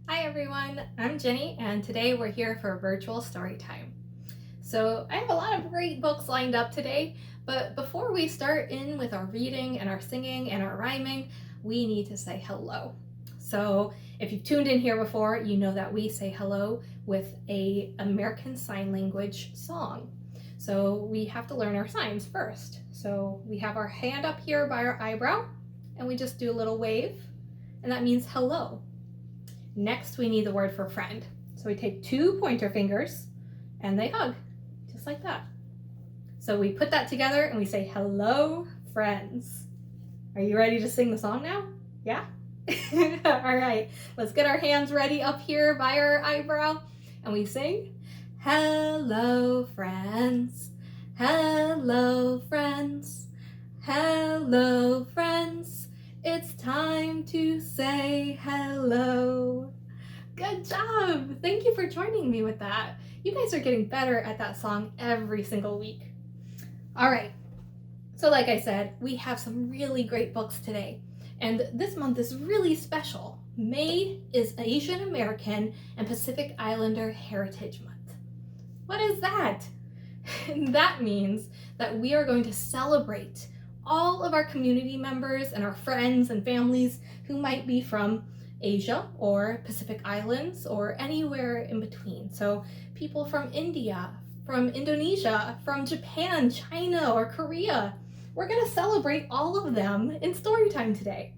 Hi everyone, I'm Jenny and today we're here for virtual story time. So I have a lot of great books lined up today, but before we start in with our reading and our singing and our rhyming, we need to say hello. So if you've tuned in here before, you know that we say hello with an American Sign Language song. So we have to learn our signs first. So we have our hand up here by our eyebrow and we just do a little wave and that means hello. Next, we need the word for friend. So we take two pointer fingers and they hug, just like that. So we put that together and we say, hello, friends. Are you ready to sing the song now? Yeah? All right, let's get our hands ready up here by our eyebrow and we sing, hello, friends. Hello, friends. Hello, friends. It's time to say hello. Good job! Thank you for joining me with that. You guys are getting better at that song every single week. All right, so like I said, we have some really great books today. And this month is really special. May is Asian American and Pacific Islander Heritage Month. What is that? That means that we are going to celebrate all of our community members and our friends and families who might be from Asia or Pacific Islands or anywhere in between. So people from India, from Indonesia, from Japan, China, or Korea. We're going to celebrate all of them in Storytime today.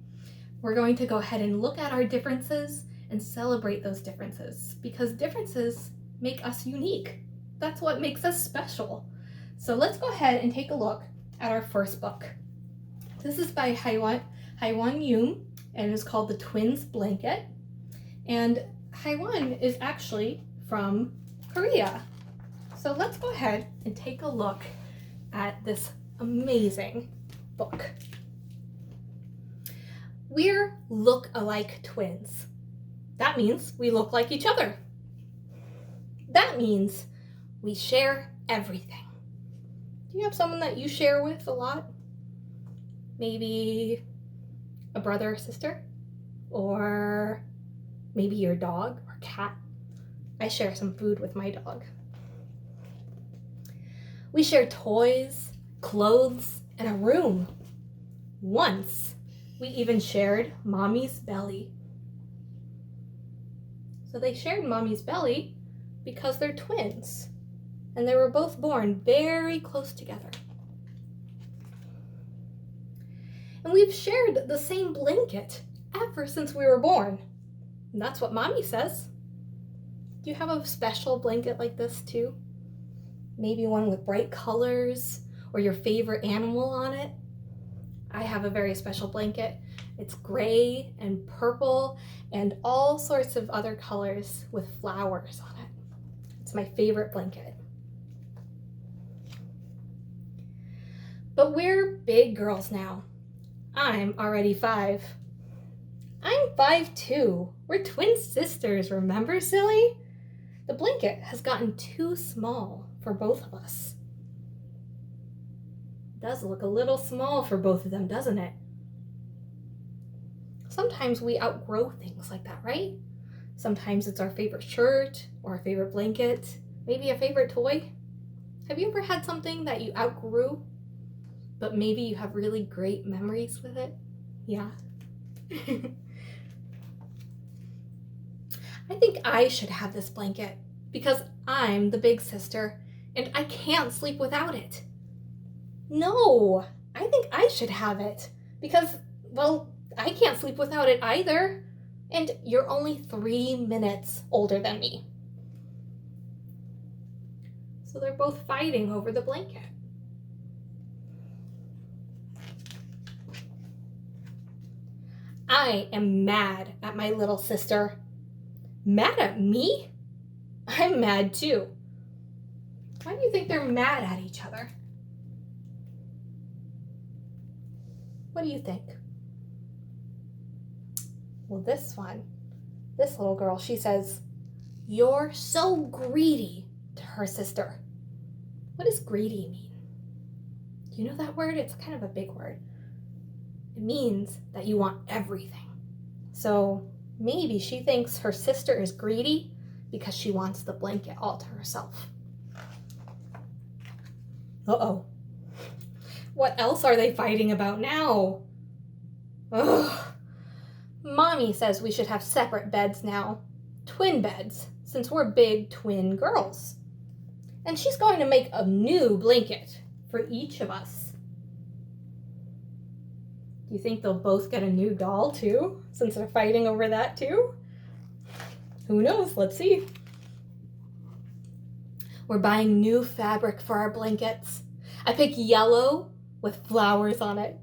We're going to go ahead and look at our differences and celebrate those differences because differences make us unique. That's what makes us special. So let's go ahead and take a look at our first book. This is by Hyewon Yum and it's called The Twins' Blanket. And Hyewon is actually from Korea. So let's go ahead and take a look at this amazing book. We're look-alike twins. That means we look like each other. That means we share everything. Do you have someone that you share with a lot? Maybe a brother or sister? Or maybe your dog or cat? I share some food with my dog. We share toys, clothes, and a room. Once, we even shared Mommy's belly. So they shared Mommy's belly because they're twins. And they were both born very close together. And we've shared the same blanket ever since we were born. And that's what Mommy says. Do you have a special blanket like this too? Maybe one with bright colors or your favorite animal on it? I have a very special blanket. It's gray and purple and all sorts of other colors with flowers on it. It's my favorite blanket. But we're big girls now. I'm already 5. I'm 5 too. We're twin sisters, remember, silly? The blanket has gotten too small for both of us. It does look a little small for both of them, doesn't it? Sometimes we outgrow things like that, right? Sometimes it's our favorite shirt or our favorite blanket, maybe a favorite toy. Have you ever had something that you outgrew, but maybe you have really great memories with it? Yeah. I think I should have this blanket because I'm the big sister and I can't sleep without it. No, I think I should have it because, well, I can't sleep without it either. And you're only 3 minutes older than me. So they're both fighting over the blanket. I am mad at my little sister. Mad at me? I'm mad too. Why do you think they're mad at each other? What do you think? Well, this little girl, she says, "You're so greedy," to her sister. What does greedy mean? Do you know that word? It's kind of a big word. It means that you want everything. So Maybe she thinks her sister is greedy because she wants the blanket all to herself. Uh-oh. What else are they fighting about now? Ugh. Mommy says we should have separate beds now. Twin beds, since we're big twin girls. And she's going to make a new blanket for each of us. Do you think they'll both get a new doll too, since they're fighting over that too? Who knows? Let's see. We're buying new fabric for our blankets. I picked yellow with flowers on it.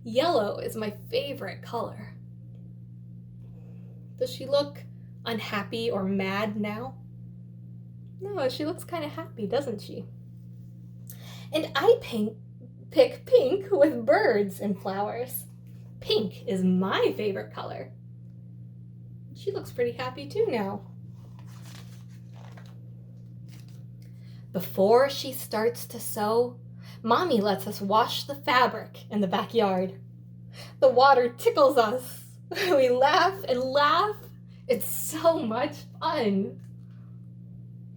Yellow is my favorite color. Does she look unhappy or mad now? No, she looks kind of happy, doesn't she? And I pick pink with birds and flowers. Pink is my favorite color. She looks pretty happy too now. Before she starts to sew, Mommy lets us wash the fabric in the backyard. The water tickles us. We laugh and laugh. It's so much fun.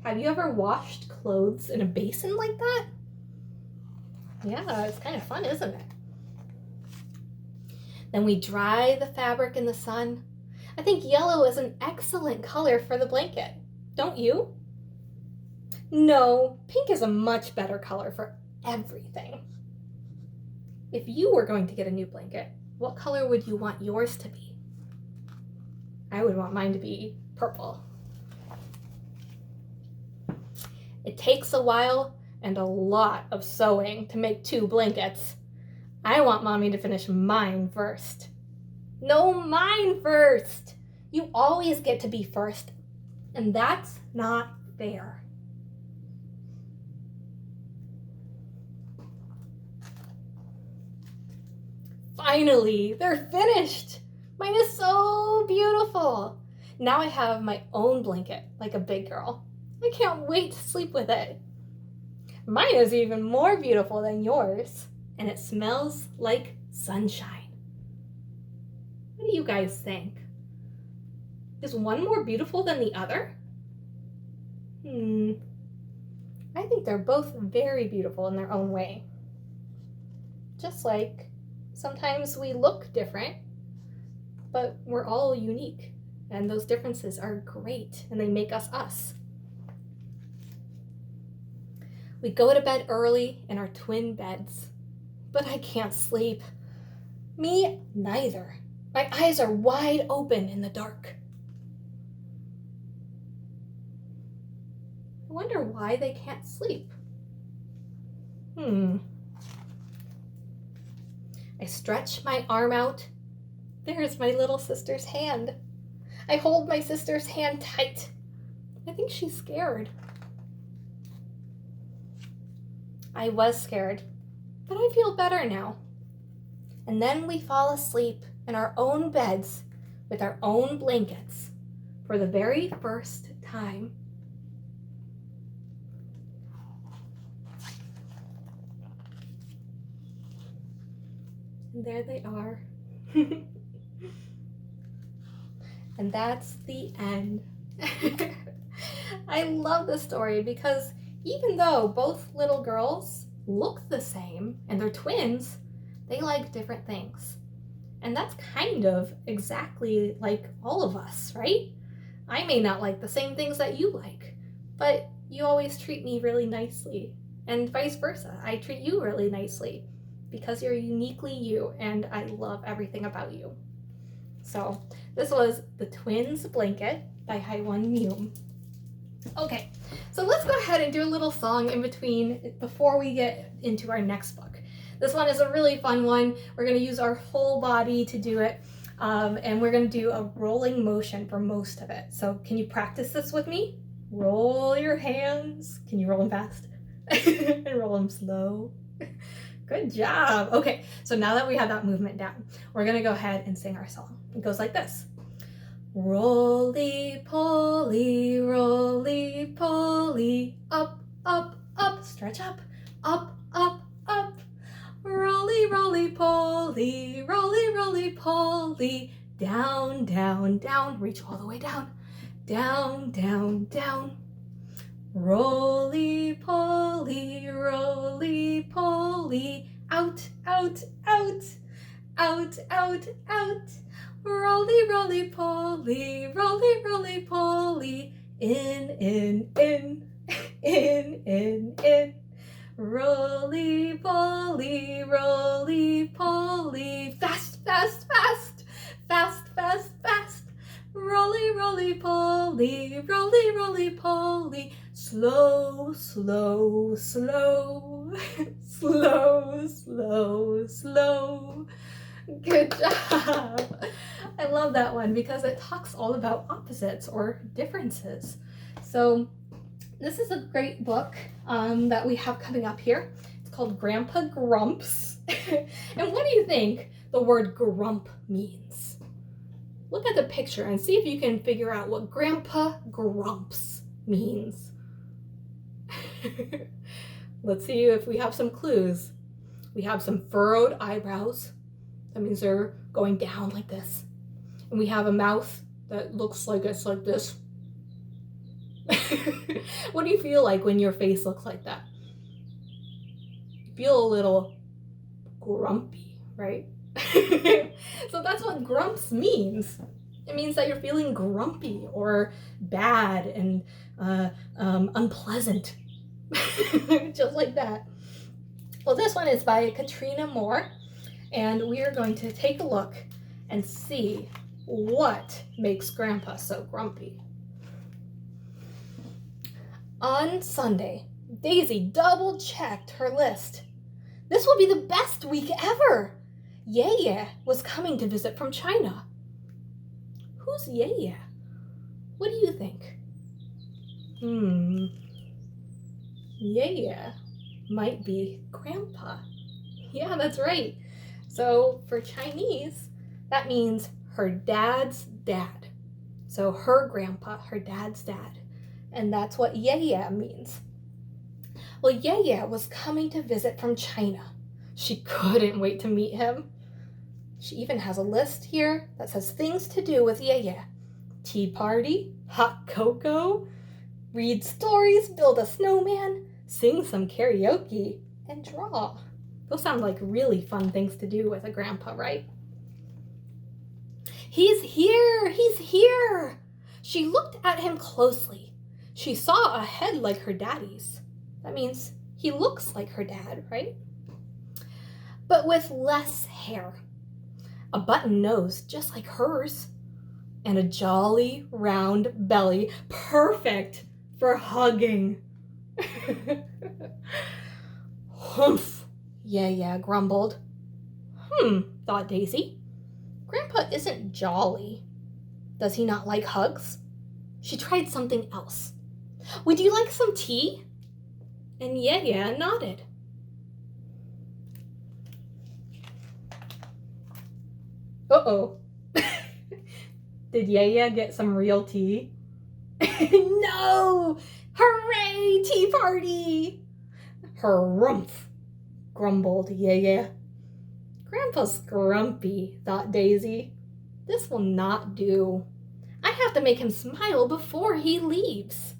Have you ever washed clothes in a basin like that? Yeah, it's kind of fun, isn't it? Then we dry the fabric in the sun. I think yellow is an excellent color for the blanket. Don't you? No, pink is a much better color for everything. If you were going to get a new blanket, what color would you want yours to be? I would want mine to be purple. It takes a while and a lot of sewing to make 2 blankets. I want Mommy to finish mine first. No, mine first. You always get to be first, and that's not fair. Finally, they're finished. Mine is so beautiful. Now I have my own blanket like a big girl. I can't wait to sleep with it. Mine is even more beautiful than yours, and it smells like sunshine. What do you guys think? Is one more beautiful than the other? I think they're both very beautiful in their own way. Just like sometimes we look different, but we're all unique, and those differences are great, and they make us us. We go to bed early in our twin beds, but I can't sleep. Me neither. My eyes are wide open in the dark. I wonder why they can't sleep. I stretch my arm out. There's my little sister's hand. I hold my sister's hand tight. I think she's scared. I was scared, but I feel better now. And then we fall asleep in our own beds with our own blankets for the very first time. And there they are. And that's the end. I love this story because even though both little girls look the same and they're twins, they like different things. And that's kind of exactly like all of us, right? I may not like the same things that you like, but you always treat me really nicely, and vice versa. I treat you really nicely because you're uniquely you, and I love everything about you. So this was The Twins Blanket by Hyewon Yum. Okay, so let's go ahead and do a little song in between before we get into our next book. This one is a really fun one. We're going to use our whole body to do it, and we're going to do a rolling motion for most of it. So can you practice this with me? Roll your hands. Can you roll them fast? And roll them slow. Good job. Okay, so now that we have that movement down, we're going to go ahead and sing our song. It goes like this. Roly-poly, roly-poly, up, up, up, stretch up, up, up, up. Roly-roly-poly, roly-roly-poly, Down, down, down. Reach all the way down. Down, down, down. Roly-poly, roly-poly. Out, out, out. Out, out, out. Roly-roly-poly, roly-roly-poly. In, in, in. In, in, in. Roly-poly, roly-poly. Fast, fast, fast. Fast, fast, fast. Roly-roly-poly, roly-roly-poly. Slow, slow, slow. Slow, slow, slow. Good job. I love that one because it talks all about opposites or differences. So this is a great book that we have coming up here. It's called Grandpa Grumps. And what do you think the word grump means? Look at the picture and see if you can figure out what Grandpa Grumps means. Let's see if we have some clues. We have some furrowed eyebrows. That means they're going down like this. And we have a mouth that looks like it's like this. What do you feel like when your face looks like that? You feel a little grumpy, right? So that's what grumps means. It means that you're feeling grumpy or bad and unpleasant. Just like that. Well, this one is by Katrina Moore, and we are going to take a look and see what makes Grandpa so grumpy. On Sunday, Daisy double-checked her list. This will be the best week ever. Yaya was coming to visit from China. Who's Yaya? What do you think? Yaya might be Grandpa. Yeah, that's right. So for Chinese, that means her dad's dad. So her grandpa, her dad's dad. And that's what Yaya means. Well, Yaya was coming to visit from China. She couldn't wait to meet him. She even has a list here that says things to do with Yaya. Tea party, hot cocoa, read stories, build a snowman, sing some karaoke, and draw. Those sound like really fun things to do with a grandpa, right? He's here! He's here! She looked at him closely. She saw a head like her daddy's. That means he looks like her dad, right? But with less hair. A button nose just like hers. And a jolly round belly, perfect for hugging. Humph, Yaya grumbled. Thought Daisy. Grandpa isn't jolly. Does he not like hugs? She tried something else. Would you like some tea? And Yaya nodded. Uh-oh. Did Yaya get some real tea? No! Hooray! Tea party! Harumph, grumbled Yaya. Grandpa's grumpy, thought Daisy. This will not do. I have to make him smile before he leaves.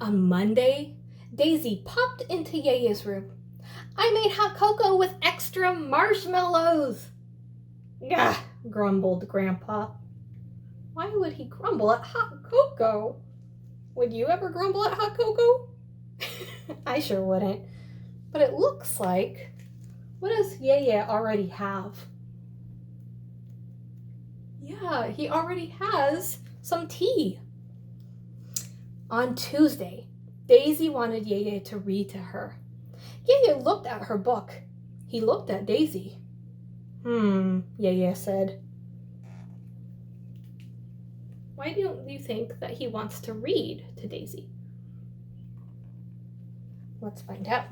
On Monday, Daisy popped into Yaya's room. I made hot cocoa with extra marshmallows. Gah, grumbled Grandpa. Why would he grumble at hot cocoa? Would you ever grumble at hot cocoa? I sure wouldn't. But it looks like, what does Yaya already have? Yeah, he already has some tea. On Tuesday, Daisy wanted Yaya to read to her. Yaya looked at her book. He looked at Daisy. Yaya said. Why don't you think that he wants to read to Daisy? Let's find out.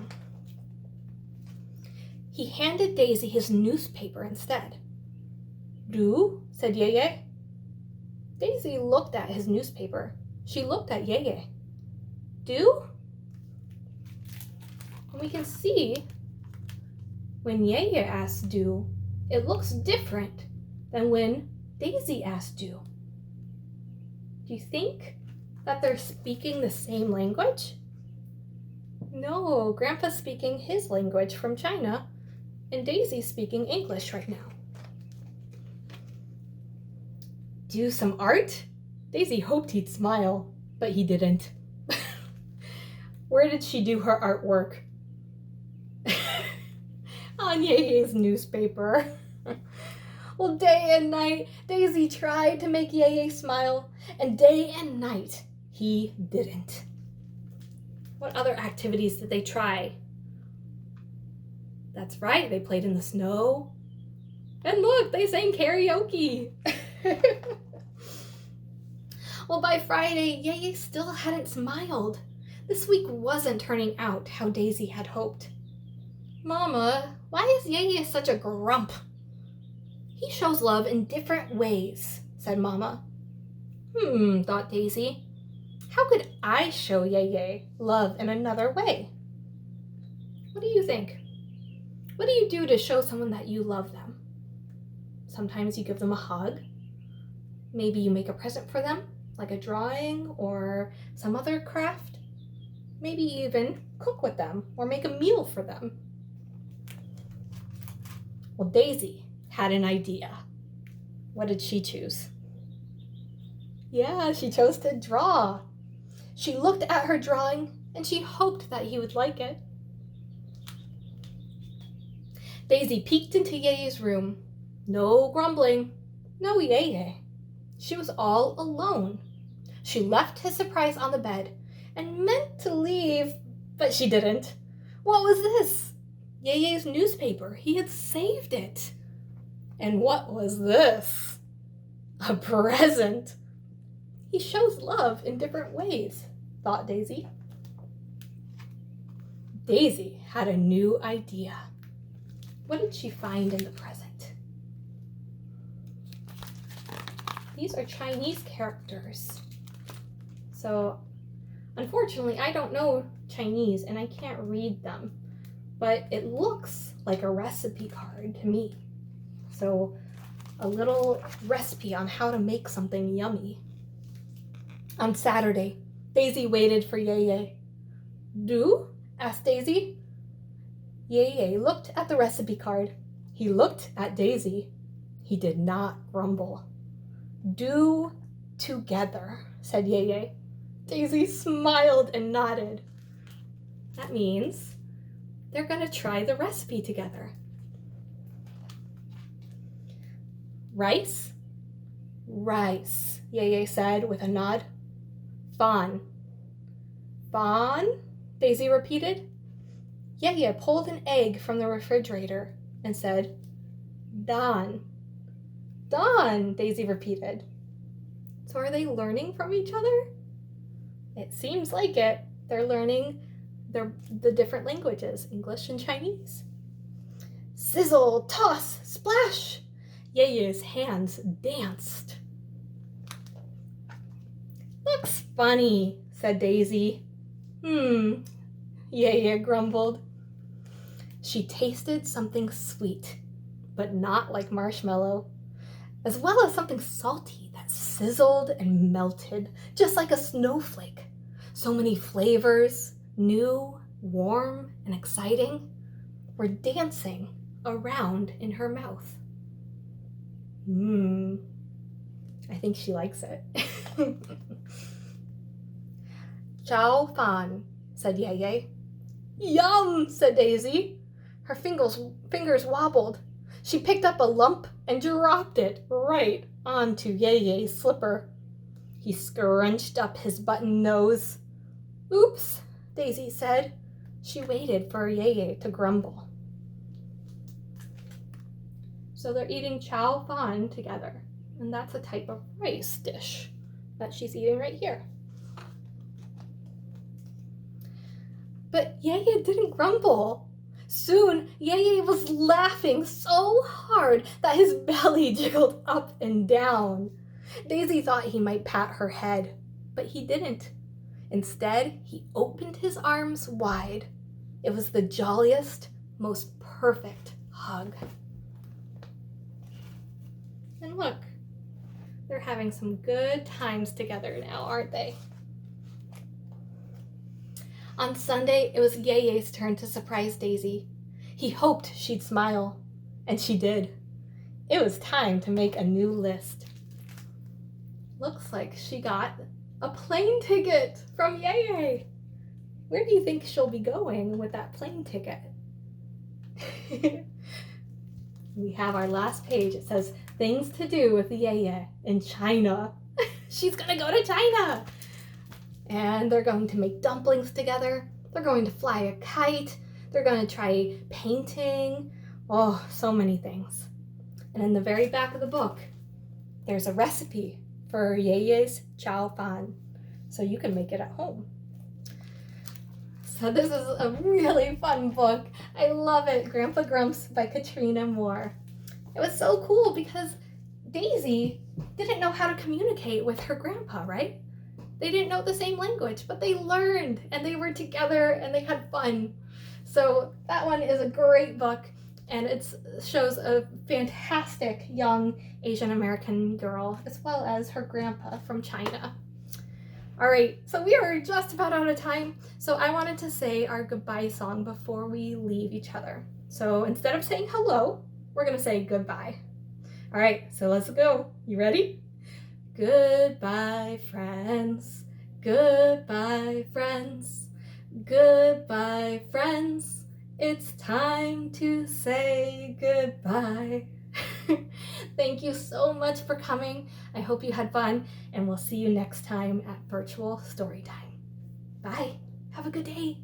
He handed Daisy his newspaper instead. Do? Said Yaya. Daisy looked at his newspaper. She looked at Yaya. Do? And we can see when Yaya asks do, It looks different than when Daisy asked you. Do you think that they're speaking the same language? No, Grandpa's speaking his language from China, and Daisy's speaking English right now. Do some art? Daisy hoped he'd smile, but he didn't. Where did she do her artwork? On Yeye's newspaper. Well, day and night, Daisy tried to make Yeye smile, and day and night, he didn't. What other activities did they try? That's right, they played in the snow. And look, they sang karaoke. Well, by Friday, Yeye still hadn't smiled. This week wasn't turning out how Daisy had hoped. Mama, why is Yeye such a grump? He shows love in different ways, said Mama. Thought Daisy. How could I show Yeye love in another way? What do you think? What do you do to show someone that you love them? Sometimes you give them a hug. Maybe you make a present for them, like a drawing or some other craft. Maybe even cook with them or make a meal for them. Well, Daisy had an idea. What did she choose? Yeah, she chose to draw. She looked at her drawing and she hoped that he would like it. Daisy peeked into Yeye's room. No grumbling, no Yeye. She was all alone. She left his surprise on the bed and meant to leave, but she didn't. What was this? Yeye's newspaper. He had saved it. And what was this? A present. He shows love in different ways, thought Daisy. Daisy had a new idea. What did she find in the present? These are Chinese characters. So, unfortunately, I don't know Chinese and I can't read them, but it looks like a recipe card to me. So, a little recipe on how to make something yummy. On Saturday, Daisy waited for Yeye. Do? Asked Daisy. Yeye looked at the recipe card. He looked at Daisy. He did not grumble. Do together, said Yeye. Daisy smiled and nodded. That means they're going to try the recipe together. Rice? Rice, Yeye said with a nod. Fawn. Fawn? Daisy repeated. Yeye pulled an egg from the refrigerator and said, Dawn. Dawn, Daisy repeated. So are they learning from each other? It seems like it. They're learning the different languages, English and Chinese. Sizzle, toss, splash. Yeye's hands danced. Looks funny, said Daisy. Yeye grumbled. She tasted something sweet, but not like marshmallow, as well as something salty that sizzled and melted, just like a snowflake. So many flavors, new, warm, and exciting, were dancing around in her mouth. I think she likes it. Chow fan, said Yeye. Yum, said Daisy. Her fingers wobbled. She picked up a lump and dropped it right onto Yeye's slipper. He scrunched up his button nose. Oops, Daisy said. She waited for Yeye to grumble. So they're eating chow fan together, and that's a type of rice dish that she's eating right here. But Yeye didn't grumble. Soon, Yeye was laughing so hard that his belly jiggled up and down. Daisy thought he might pat her head, but he didn't. Instead, he opened his arms wide. It was the jolliest, most perfect hug. And look, they're having some good times together now, aren't they? On Sunday, it was Ye's turn to surprise Daisy. He hoped she'd smile, and she did. It was time to make a new list. Looks like she got a plane ticket from Ye. Where do you think she'll be going with that plane ticket? We have our last page. It says, things to do with Ye in China. She's gonna go to China! And they're going to make dumplings together. They're going to fly a kite. They're going to try painting. Oh, so many things. And in the very back of the book, there's a recipe for Ye's chow fan, so you can make it at home. So this is a really fun book. I love it. Grandpa Grumps by Katrina Moore. It was so cool because Daisy didn't know how to communicate with her grandpa, right? They didn't know the same language, but they learned and they were together and they had fun. So that one is a great book, and it shows a fantastic young Asian American girl as well as her grandpa from China. All right, so we are just about out of time. So I wanted to say our goodbye song before we leave each other. So instead of saying hello, we're gonna say goodbye. All right, so let's go. You ready? Goodbye, friends. Goodbye, friends. Goodbye, friends. It's time to say goodbye. Thank you so much for coming. I hope you had fun, and we'll see you next time at Virtual Storytime. Bye. Have a good day.